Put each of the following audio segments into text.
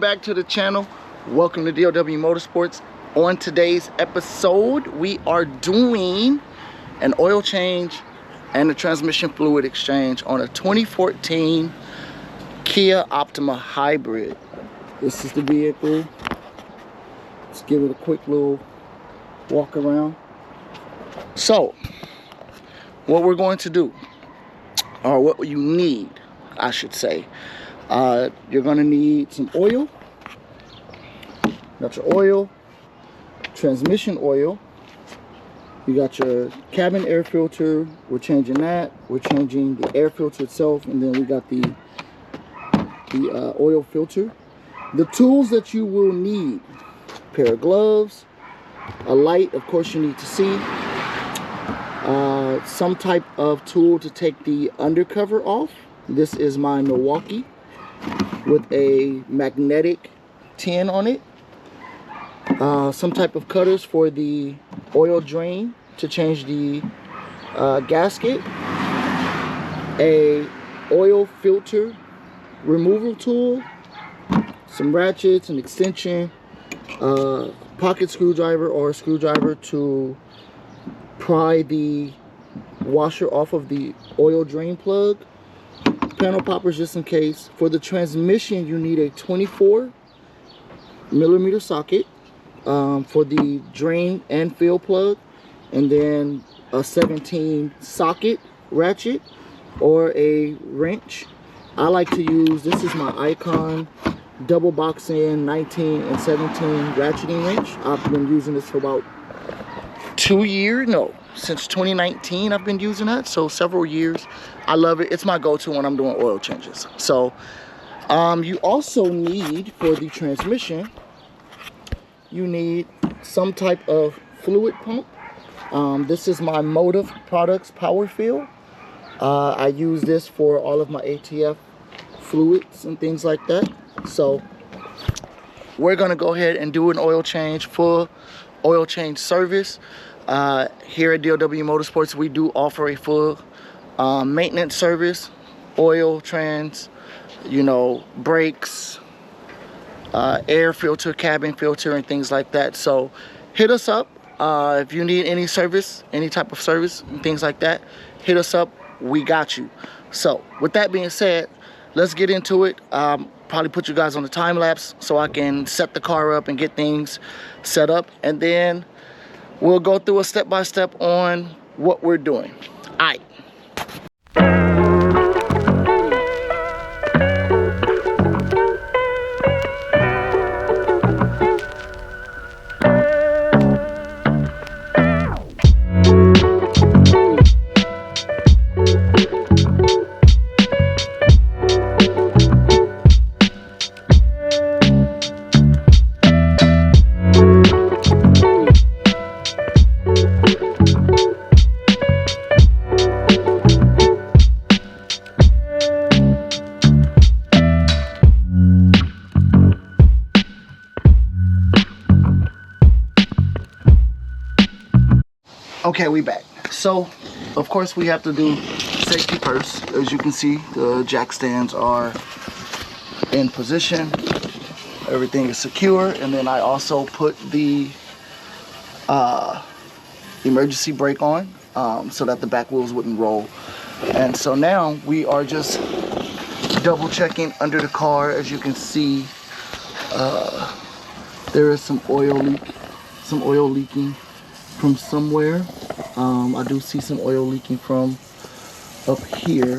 back to the channel. Welcome to DOW Motorsports. On today's episode, we are doing an oil change and a transmission fluid exchange on a 2014 Kia Optima Hybrid. This is the vehicle. Let's give it a quick little walk around. So, what we're going to do, or what you need, I should say, you're going to need some oil. Got your oil, transmission oil. You got your cabin air filter. We're changing that. We're changing the air filter itself, and then we got the oil filter. The tools that you will need: a pair of gloves, a light, of course you need to see, some type of tool to take the undercover off. This is my Milwaukee with a magnetic tin on it. Some type of cutters for the oil drain to change the gasket. A oil filter removal tool. Some ratchets, an extension, pocket screwdriver or a screwdriver to pry the washer off of the oil drain plug. Panel poppers just in case. For the transmission, you need a 24mm socket for the drain and fill plug, and then a 17 socket ratchet or a wrench. I like to use, this is my Icon double box in 19 and 17 ratcheting wrench. I've been using this for about 2 years, no, since 2019 I've been using that, so several years. I love it. It's my go-to when I'm doing oil changes. So you also need, for the transmission, you need some type of fluid pump. This is my Motive Products Power Fill. I use this for all of my ATF fluids and things like that. So we're gonna go ahead and do an oil change, full oil change service. Here at DOW Motorsports, we do offer a full maintenance service, oil, trans, brakes, air filter, cabin filter, and things like that. So hit us up if you need any service, any type of service and things like that. Hit us up, we got you. So with that being said, let's get into it. Probably put you guys on the time lapse so I can set the car up and get things set up, and then we'll go through a step-by-step on what we're doing. All right. Okay, we back. So, of course, we have to do safety first. As you can see, the jack stands are in position. Everything is secure. And then I also put the emergency brake on so that the back wheels wouldn't roll. And so now we are just double checking under the car. As you can see, there is some oil leaking from somewhere. I do see some oil leaking from up here.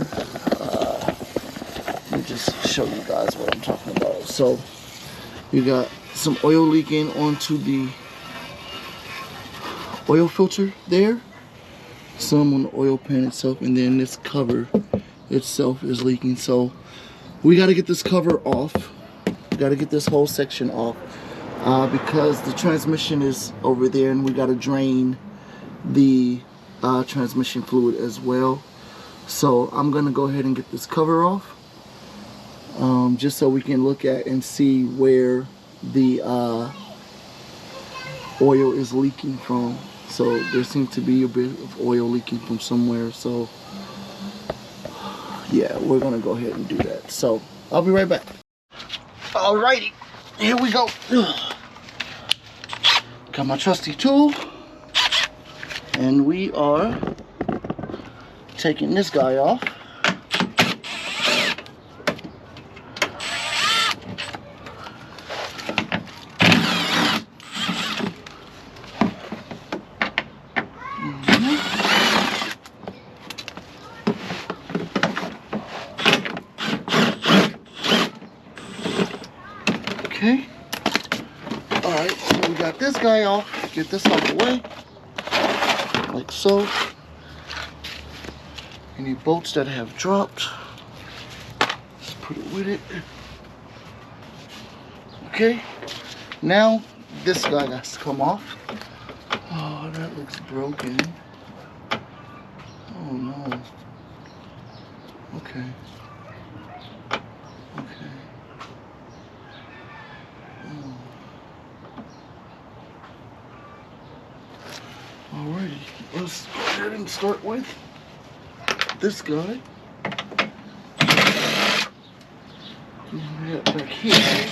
Let me just show you guys what I'm talking about. So you got some oil leaking onto the oil filter there, some on the oil pan itself, and then this cover itself is leaking. So we got to get this cover off. We got to get this whole section off because the transmission is over there, and we got to drain the transmission fluid as well. So I'm gonna go ahead and get this cover off, just so we can look at and see where the oil is leaking from. So there seems to be a bit of oil leaking from somewhere. So yeah, we're gonna go ahead and do that. So I'll be right back. Alrighty, here we go. Got my trusty tool, and we are taking this guy off. Okay. Alright, so we got this guy off. Get this out of the way. Like so. Any bolts that have dropped, just put it with it. Okay. Now this guy has to come off. Oh, that looks broken. Oh no. Okay. Okay. Alrighty, let's go ahead and start with this guy. Back here.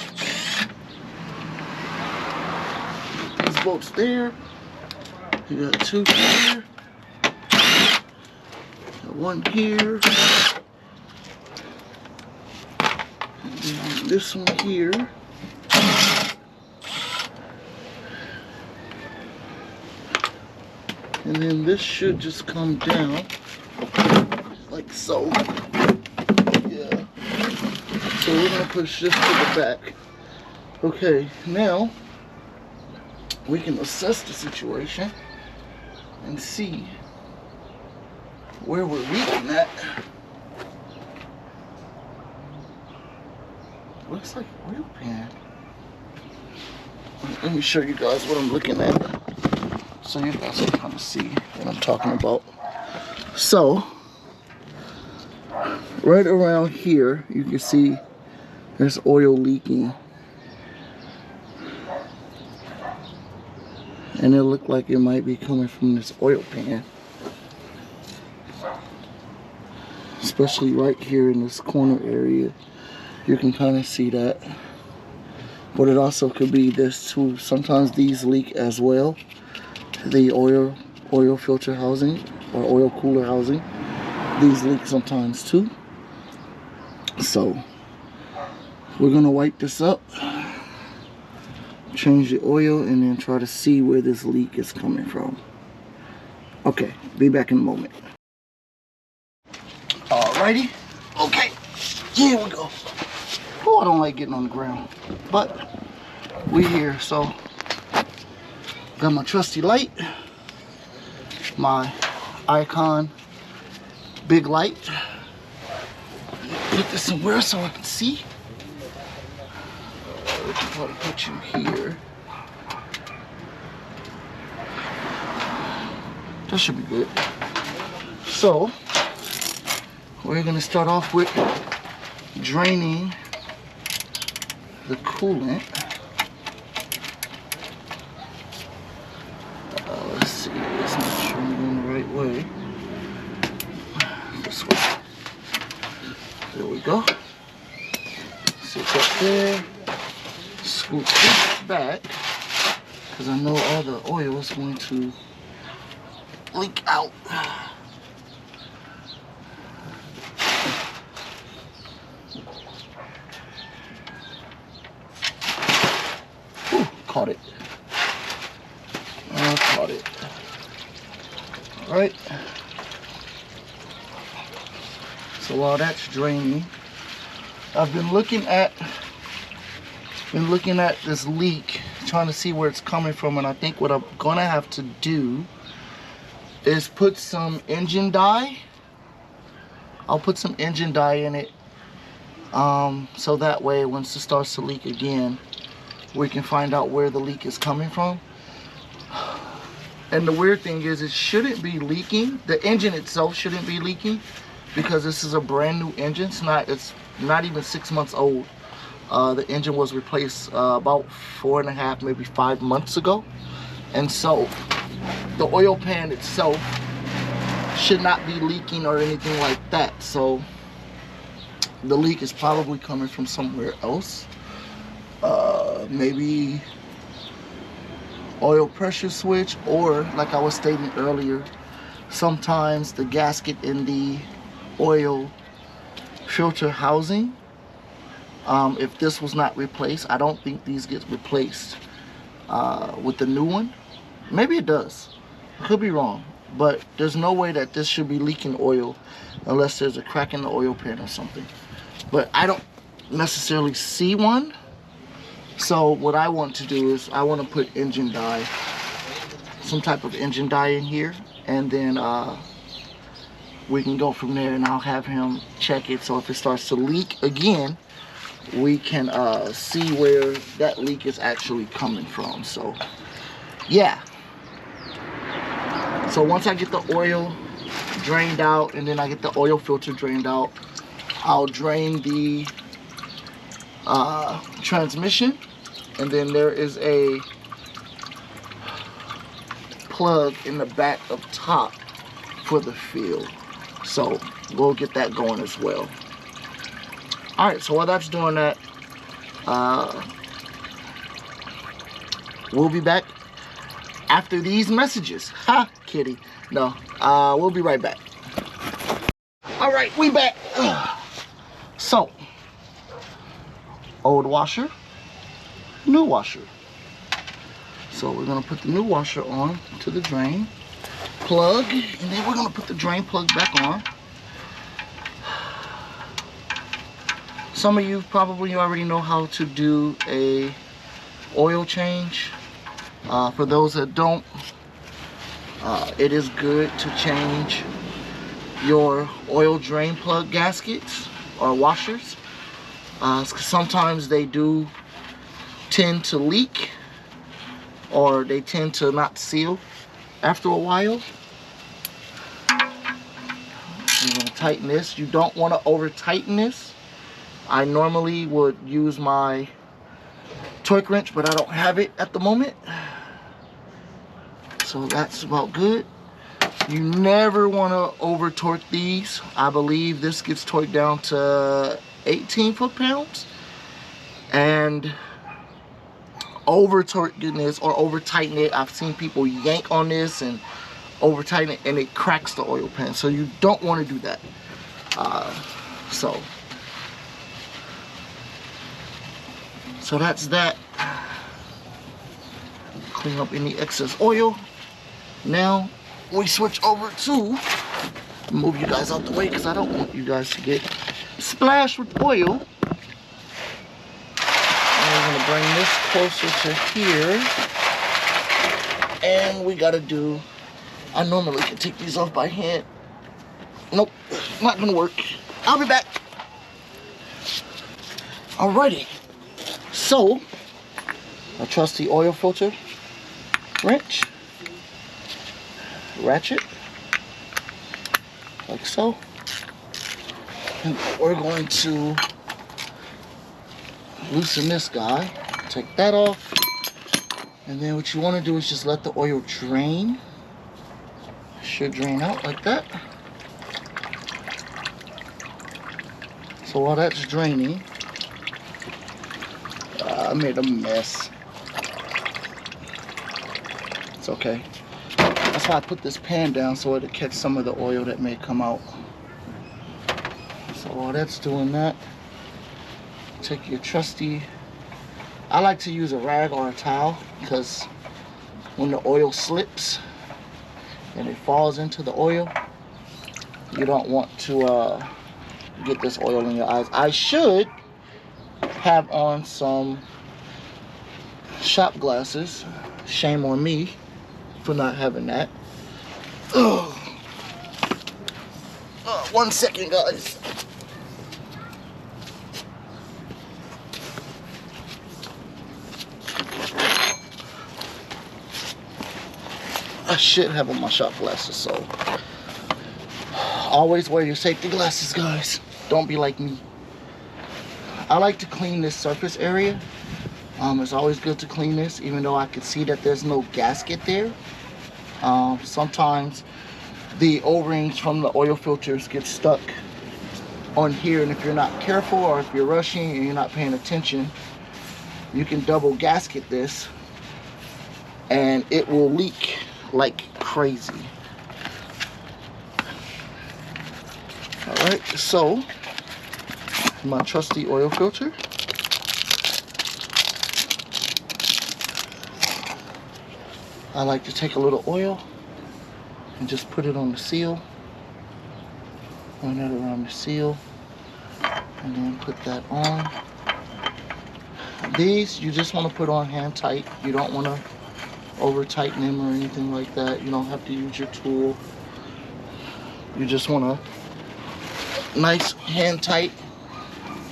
These bolts there. You got two here. Got one here. And then this one here. And then this should just come down like so. Yeah. So we're gonna push this to the back. Okay, now we can assess the situation and see where we're leaking at. Looks like oil pan. Let me show you guys what I'm looking at, so you guys can kind of see what I'm talking about. So, right around here, you can see there's oil leaking. And it looked like it might be coming from this oil pan. Especially right here in this corner area. You can kind of see that. But it also could be this too. Sometimes these leak as well. The oil filter housing or oil cooler housing, these leak sometimes too. So we're gonna wipe this up, change the oil, and then try to see where this leak is coming from. Okay, be back in a moment. Alrighty, okay, here we go. Oh, I don't like getting on the ground, but we here. So got my trusty light, my Icon big light. Put this somewhere so I can see. We can probably put you here. That should be good. So we're gonna start off with draining the coolant. Let's see, let's make sure I'm going the right way. This way. There we go. Sit up there. Scoop this back, because I know all the oil is going to leak out. Ooh, caught it. I caught it. All right. So while that's draining, I've been looking at this leak, trying to see where it's coming from, and I think what I'm gonna have to do is put some engine dye. I'll put some engine dye in it, so that way once it starts to leak again, we can find out where the leak is coming from. And the weird thing is, it shouldn't be leaking. The engine itself shouldn't be leaking, because this is a brand new engine. It's not even 6 months old. The engine was replaced about 4.5, maybe 5 months ago. And so the oil pan itself should not be leaking or anything like that. So the leak is probably coming from somewhere else. maybe oil pressure switch, or like I was stating earlier, sometimes the gasket in the oil filter housing, if this was not replaced, I don't think these get replaced with the new one. Maybe it does, I could be wrong, but there's no way that this should be leaking oil unless there's a crack in the oil pan or something. But I don't necessarily see one. So what I want to do is I want to put engine dye, some type of engine dye in here, and then we can go from there, and I'll have him check it, so if it starts to leak again, we can see where that leak is actually coming from. So yeah, so once I get the oil drained out and then I get the oil filter drained out, I'll drain the transmission, and then there is a plug in the back up top for the field, so we'll get that going as well. All right, so while that's doing that, we'll be back after these messages. Ha, kitty. No, we'll be right back. All right, we back. So, old washer, new washer. So we're gonna put the new washer on to the drain plug, and then we're gonna put the drain plug back on. Some of you probably already know how to do a oil change. For those that don't, it is good to change your oil drain plug gaskets or washers. Sometimes they do tend to leak, or they tend to not seal after a while. I'm going to tighten this. You don't want to over tighten this. I normally would use my torque wrench, but I don't have it at the moment. So that's about good. You never want to over torque these. I believe this gets torqued down to 18 foot-pounds. And over torquing this or over tighten it, I've seen people yank on this and over tighten it, and it cracks the oil pan. So you don't want to do that. So that's that. Clean up any excess oil. Now we switch over to, move you guys out the way because I don't want you guys to get splashed with oil. And we're gonna bring this closer to here. And we gotta do, I normally can take these off by hand. Nope, not gonna work. I'll be back. Alrighty. So, I trust the oil filter wrench, ratchet, like so. And we're going to loosen this guy, take that off, and then what you want to do is just let the oil drain. It should drain out like that. So while that's draining, I made a mess. It's okay. That's why I put this pan down, so it'll catch some of the oil that may come out. So while that's doing that, take your trusty, I like to use a rag or a towel, because when the oil slips and it falls into the oil, you don't want to get this oil in your eyes. I should have on some shop glasses. Shame on me for not having that. Ugh. 1 second, guys. I should have on my shop glasses, so always wear your safety glasses, guys. Don't be like me. I like to clean this surface area. It's always good to clean this, even though I can see that there's no gasket there. Sometimes the O-rings from the oil filters get stuck on here, and if you're not careful or if you're rushing and you're not paying attention, you can double gasket this and it will leak like crazy. Alright, so my trusty oil filter. I like to take a little oil and just put it on the seal. Run it around the seal and then put that on. These you just want to put on hand tight. You don't want to over tighten them or anything like that. You don't have to use your tool. You just want to nice hand tight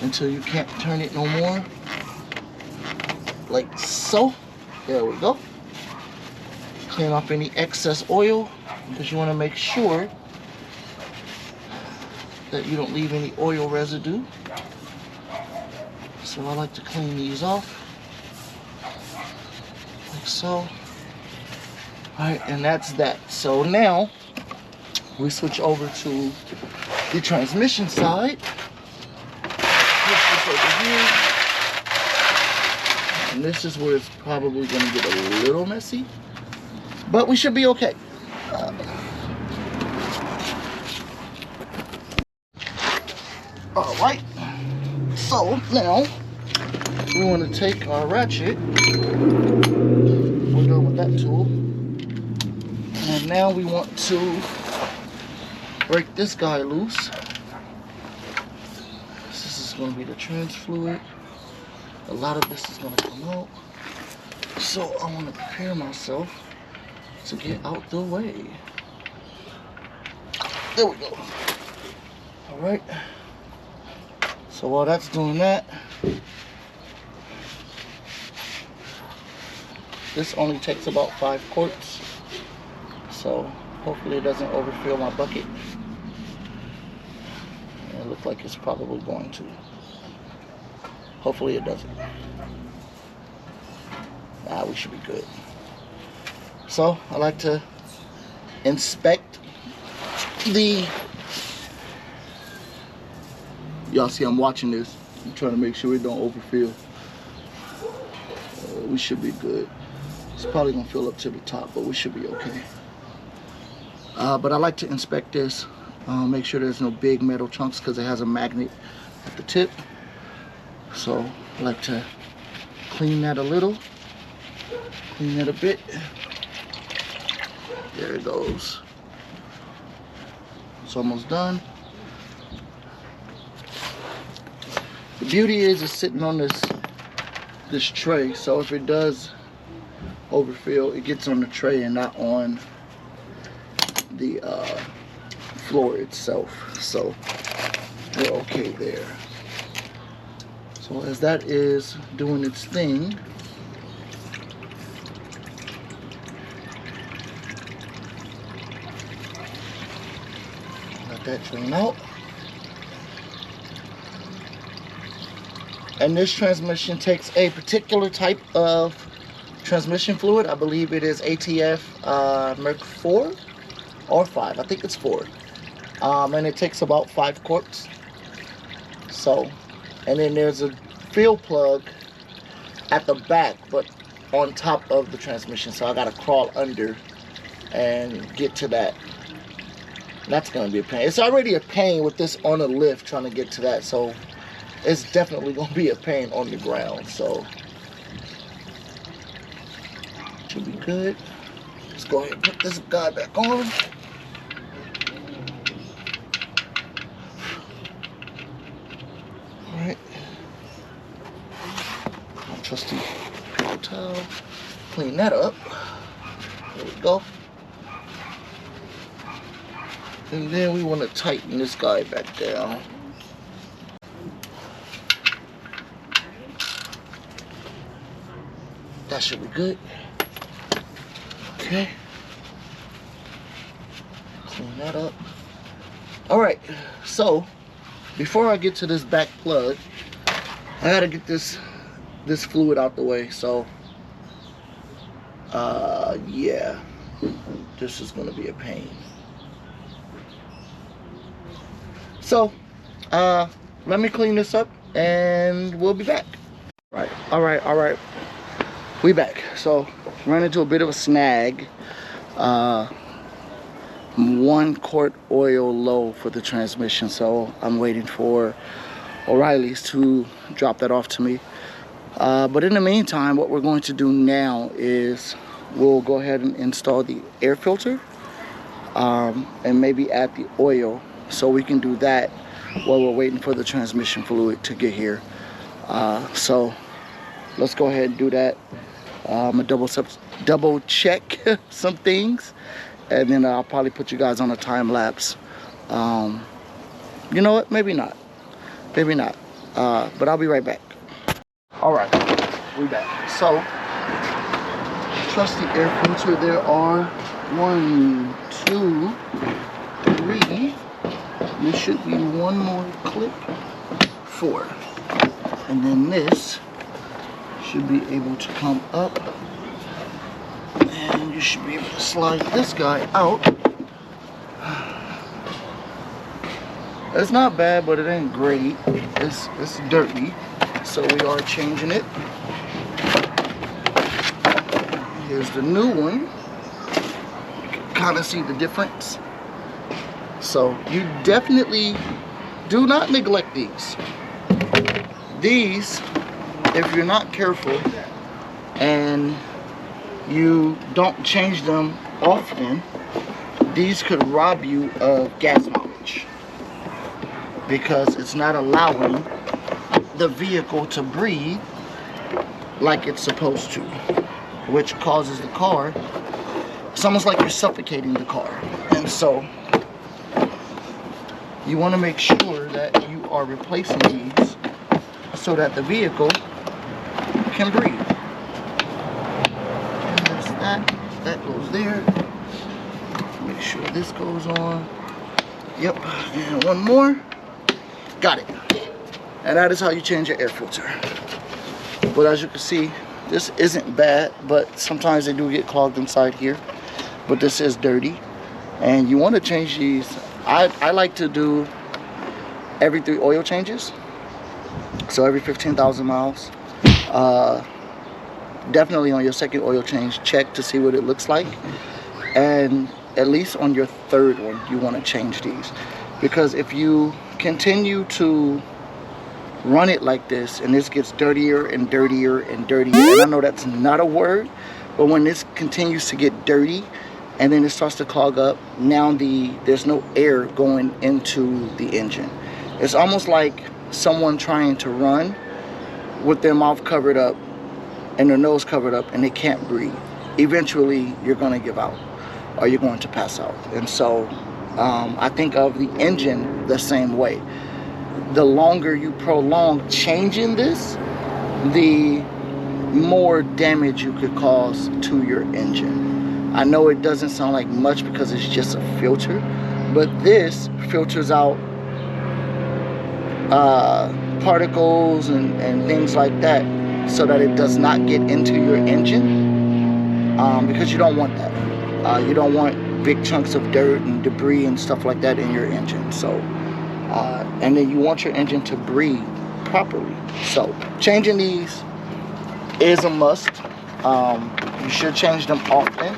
until you can't turn it no more. Like so. There we go. Clean off any excess oil because you want to make sure that you don't leave any oil residue. So I like to clean these off like so. Alright, and that's that. So now we switch over to the transmission side. Push this over here. And this is where it's probably going to get a little messy, but we should be okay. Alright, so now we want to take our ratchet. We're done with that tool. And now we want to break this guy loose. This is going to be the trans fluid. A lot of this is going to come out. So I want to prepare myself to get out the way. There we go. Alright. So while that's doing that, this only takes about 5 quarts. So hopefully it doesn't overfill my bucket. It looks like it's probably going to. Hopefully it doesn't. We should be good. So I like to inspect the... Y'all see I'm watching this. I'm trying to make sure it don't overfill. We should be good. It's probably gonna fill up to the top, but we should be okay. But I like to inspect this, make sure there's no big metal chunks because it has a magnet at the tip. So I like to clean that a little, clean that a bit. There it goes. It's almost done. The beauty is it's sitting on this tray, so if it does overfill, it gets on the tray and not on the floor itself. So we're okay there. So as that is doing its thing, let that drain out. And this transmission takes a particular type of transmission fluid. I believe it is ATF Merc 4 or 5. I think it's 4. And it takes about 5 quarts. So, and then there's a fill plug at the back, but on top of the transmission. So I gotta crawl under and get to that. That's gonna be a pain. It's already a pain with this on a lift trying to get to that. So it's definitely gonna be a pain on the ground. So should be good. Let's go ahead and put this guy back on. Alright. My trusty paper towel. Clean that up. There we go. And then we want to tighten this guy back down. That should be good. Okay. Clean that up. Alright, so before I get to this back plug, I gotta get this fluid out the way. So yeah, this is gonna be a pain. So let me clean this up and we'll be back. All right. We back. So ran into a bit of a snag. 1 quart oil low for the transmission, so I'm waiting for O'Reilly's to drop that off to me. But in the meantime, what we're going to do now is we'll go ahead and install the air filter, and maybe add the oil, so we can do that while we're waiting for the transmission fluid to get here. So let's go ahead and do that. I'm gonna double check some things, and then I'll probably put you guys on a time lapse. You know what? Maybe not. Maybe not. But I'll be right back. All right, we back. So, trust the air filter. There are 1, 2, 3. There should be one more clip. 4. And then this should be able to come up. And you should be able to slide this guy out. It's not bad, but it ain't great. It's dirty, so we are changing it. Here's the new one. You can kind of see the difference. So you definitely do not neglect these. These, if you're not careful and you don't change them often, these could rob you of gas mileage, because it's not allowing the vehicle to breathe like it's supposed to, which causes the car, it's almost like you're suffocating the car. And so you want to make sure that you are replacing these so that the vehicle can breathe. And that's that goes there. Make sure this goes on. Yep, and one more. Got it. And that is how you change your air filter. But as you can see, this isn't bad, but sometimes they do get clogged inside here. But this is dirty, and you want to change these. I like to do every 3 oil changes, so every 15,000 miles. Definitely on your second oil change, check to see what it looks like, and at least on your 3rd one you want to change these, because if you continue to run it like this and this gets dirtier and dirtier and dirtier, and I know that's not a word, but when this continues to get dirty and then it starts to clog up, now there's no air going into the engine. It's almost like someone trying to run with their mouth covered up and their nose covered up and they can't breathe. Eventually you're going to give out, or you're going to pass out. And so I think of the engine the same way. The longer you prolong changing this, the more damage you could cause to your engine. I know it doesn't sound like much because it's just a filter, but this filters out particles and things like that, so that it does not get into your engine, because you don't want that. You don't want big chunks of dirt and debris and stuff like that in your engine. So and then you want your engine to breathe properly. So changing these is a must. You should change them often.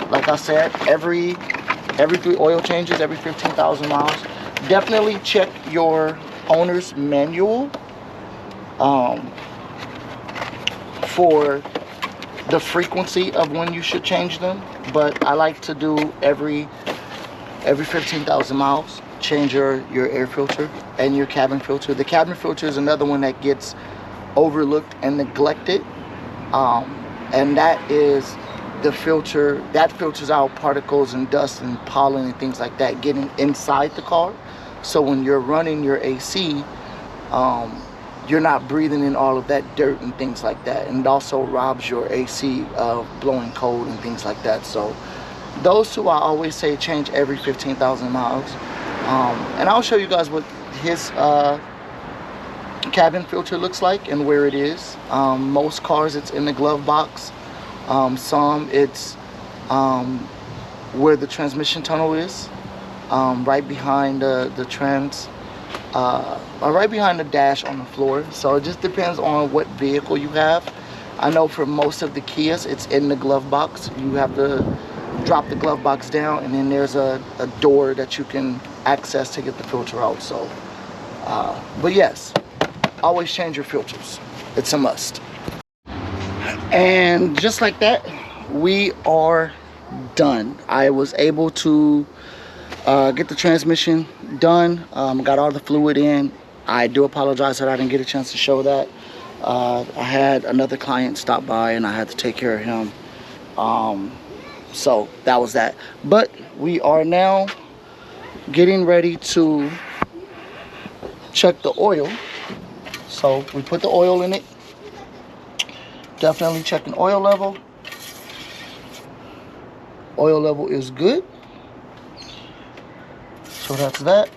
Like I said, every 3 oil changes, every 15,000 miles. Definitely check your owner's manual for the frequency of when you should change them. But I like to do every 15,000 miles, change your air filter and your cabin filter. The cabin filter is another one that gets overlooked and neglected, and that is the filter that filters out particles and dust and pollen and things like that getting inside the car. So when you're running your AC, you're not breathing in all of that dirt and things like that, and it also robs your AC of blowing cold and things like that. So those two, I always say change every 15,000 miles. And I'll show you guys what his cabin filter looks like and where it is. Most cars it's in the glove box. Some it's where the transmission tunnel is, right behind the are right behind the dash on the floor. So it just depends on what vehicle you have. I know for most of the Kias, it's in the glove box. You have to drop the glove box down, and then there's a door that you can access to get the filter out. So, but yes, always change your filters. It's a must. And just like that, we are done. I was able to get the transmission done. Got all the fluid in. I do apologize that I didn't get a chance to show that. I had another client stop by and I had to take care of him. So that was that. But we are now getting ready to check the oil. So we put the oil in it. Definitely checking oil level. Oil level is good. So that's that.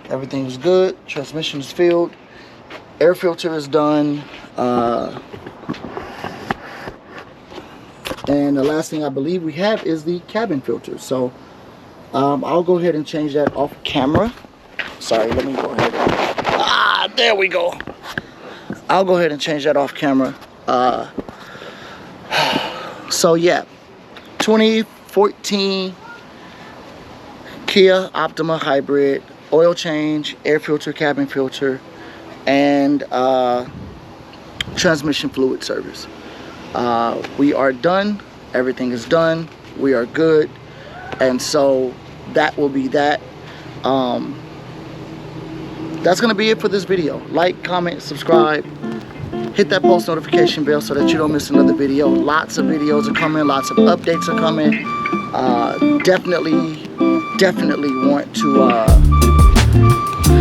Everything is good. Transmission is filled. Air filter is done. And the last thing I believe we have is the cabin filter. So I'll go ahead and change that off camera. Sorry, let me go ahead and, there we go. I'll go ahead and change that off camera. So yeah, 2014 Kia Optima hybrid, oil change, air filter, cabin filter, and transmission fluid service. We are done. Everything is done. We are good. And so that will be that. That's gonna be it for this video. Like, comment, subscribe, hit that post notification bell so that you don't miss another video. Lots of videos are coming, lots of updates are coming. Definitely want to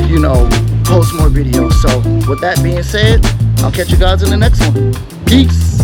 you know, post more videos. So with that being said, I'll catch you guys in the next one. Peace.